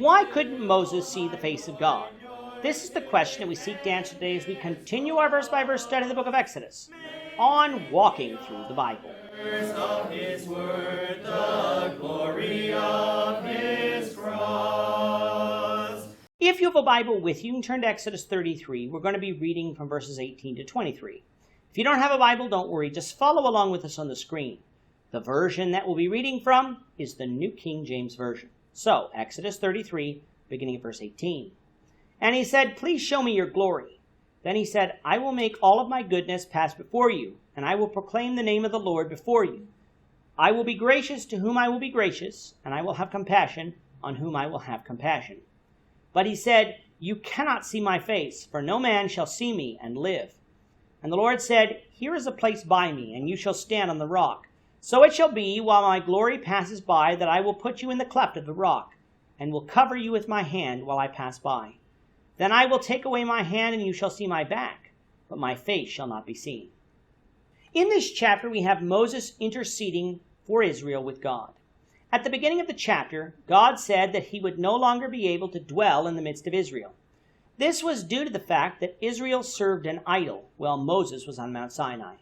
Why couldn't Moses see the face of God? This is the question that we seek to answer today as we continue our verse-by-verse study of the book of Exodus on walking through the Bible. Of his word, the glory of his cross. If you have a Bible with you, you can turn to Exodus 33. We're going to be reading from verses 18 to 23. If you don't have a Bible, don't worry. Just follow along with us on the screen. The version that we'll be reading from is the New King James Version. So, Exodus 33, beginning at verse 18. And he said, "Please show me your glory." Then he said, "I will make all of my goodness pass before you, and I will proclaim the name of the Lord before you. I will be gracious to whom I will be gracious, and I will have compassion on whom I will have compassion." But he said, "You cannot see my face, for no man shall see me and live." And the Lord said, "Here is a place by me, and you shall stand on the rock. So it shall be, while my glory passes by, that I will put you in the cleft of the rock, and will cover you with my hand while I pass by. Then I will take away my hand, and you shall see my back, but my face shall not be seen." In this chapter, we have Moses interceding for Israel with God. At the beginning of the chapter, God said that he would no longer be able to dwell in the midst of Israel. This was due to the fact that Israel served an idol while Moses was on Mount Sinai.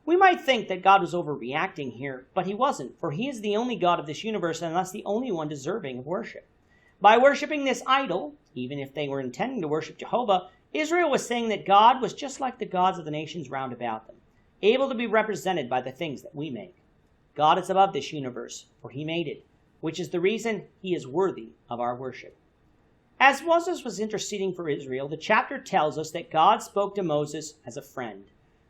We might think that God was overreacting here, but he wasn't, for he is the only God of this universe and thus the only one deserving of worship. By worshiping this idol, even if they were intending to worship Jehovah, Israel was saying that God was just like the gods of the nations round about them, able to be represented by the things that we make. God is above this universe, for he made it, which is the reason he is worthy of our worship. As Moses was interceding for Israel, the chapter tells us that God spoke to Moses as a friend.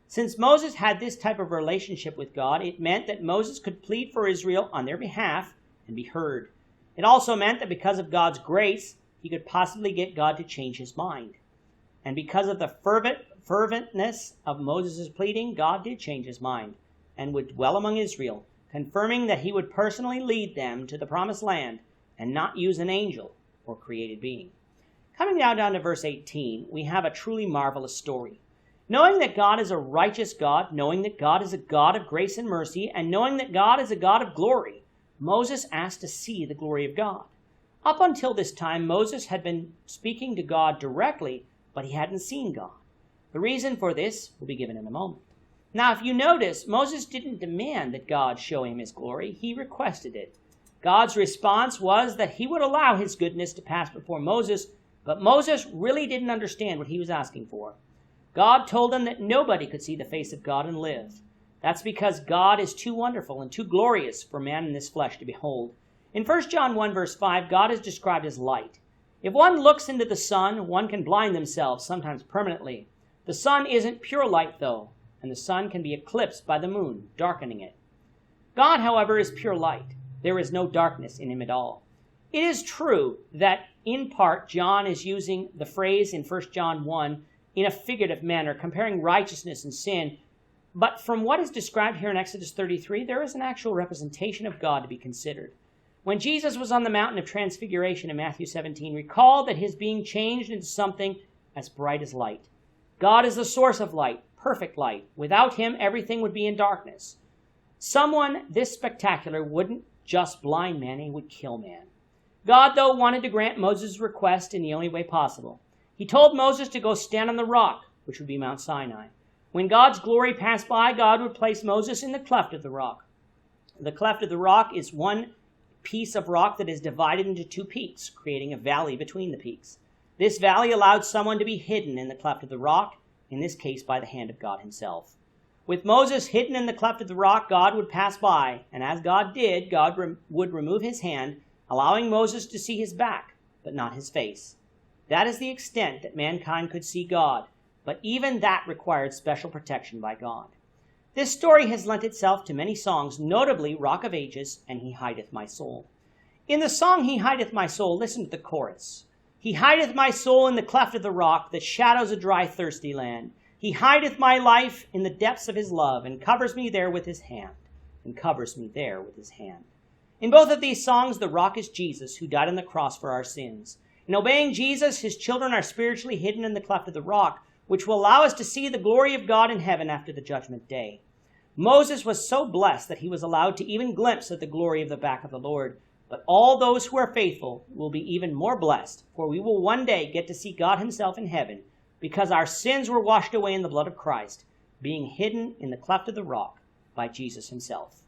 Since Moses had this type of relationship with God, it meant that Moses could plead for Israel on their behalf and be heard. It also meant that because of God's grace, he could possibly get God to change his mind. And because of the ferventness of Moses' pleading, God did change his mind and would dwell among Israel, confirming that he would personally lead them to the promised land and not use an angel or created being. Coming now down to verse 18, we have a truly marvelous story. Knowing that God is a righteous God, knowing that God is a God of grace and mercy, and knowing that God is a God of glory, Moses asked to see the glory of God. Up until this time, Moses had been speaking to God directly, but he hadn't seen God. The reason for this will be given in a moment. Now, if you notice, Moses didn't demand that God show him his glory. He requested it. God's response was that he would allow his goodness to pass before Moses, but Moses really didn't understand what he was asking for. God told him that nobody could see the face of God and live. That's because God is too wonderful and too glorious for man in this flesh to behold. In 1 John 1 verse 5, God is described as light. If one looks into the sun, one can blind themselves, sometimes permanently. The sun isn't pure light, though, and the sun can be eclipsed by the moon, darkening it. God, however, is pure light. There is no darkness in him at all. It is true that, in part, John is using the phrase in 1 John 1 in a figurative manner, comparing righteousness and sin. But from what is described here in Exodus 33, there is an actual representation of God to be considered. When Jesus was on the mountain of transfiguration in Matthew 17, recall that his being changed into something as bright as light. God is the source of light, perfect light. Without him, everything would be in darkness. Someone this spectacular wouldn't just blind man, he would kill man. God, though, wanted to grant Moses' request in the only way possible. He told Moses to go stand on the rock, which would be Mount Sinai. When God's glory passed by, God would place Moses in the cleft of the rock. The cleft of the rock is one piece of rock that is divided into two peaks, creating a valley between the peaks. This valley allowed someone to be hidden in the cleft of the rock, in this case by the hand of God himself. With Moses hidden in the cleft of the rock, God would pass by, and as God did, God would remove his hand, allowing Moses to see his back, but not his face. That is the extent that mankind could see God, but even that required special protection by God. This story has lent itself to many songs, notably Rock of Ages and He Hideth My Soul. In the song He Hideth My Soul, listen to the chorus. He hideth my soul in the cleft of the rock that shadows a dry, thirsty land. He hideth my life in the depths of his love and covers me there with his hand. And covers me there with his hand. In both of these songs, the rock is Jesus, who died on the cross for our sins. In obeying Jesus, his children are spiritually hidden in the cleft of the rock, which will allow us to see the glory of God in heaven after the judgment day. Moses was so blessed that he was allowed to even glimpse at the glory of the back of the Lord, But all those who are faithful will be even more blessed, for we will one day get to see God himself in heaven, because our sins were washed away in the blood of Christ, being hidden in the cleft of the rock by Jesus himself.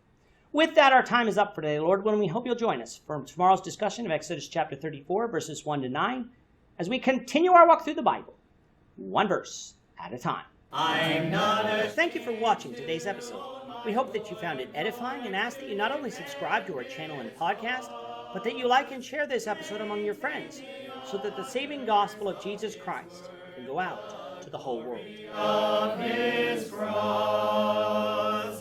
With that, our time is up for today, Lord willing. We hope you'll join us for tomorrow's discussion of Exodus chapter 34, verses 1 to 9, as we continue our walk through the Bible, one verse at a time. I'm not ashamed. Thank you for watching today's episode. We hope that you found it edifying and ask that you not only subscribe to our channel and podcast, but that you like and share this episode among your friends, so that the saving gospel of Jesus Christ can go out to the whole world. Of his cross.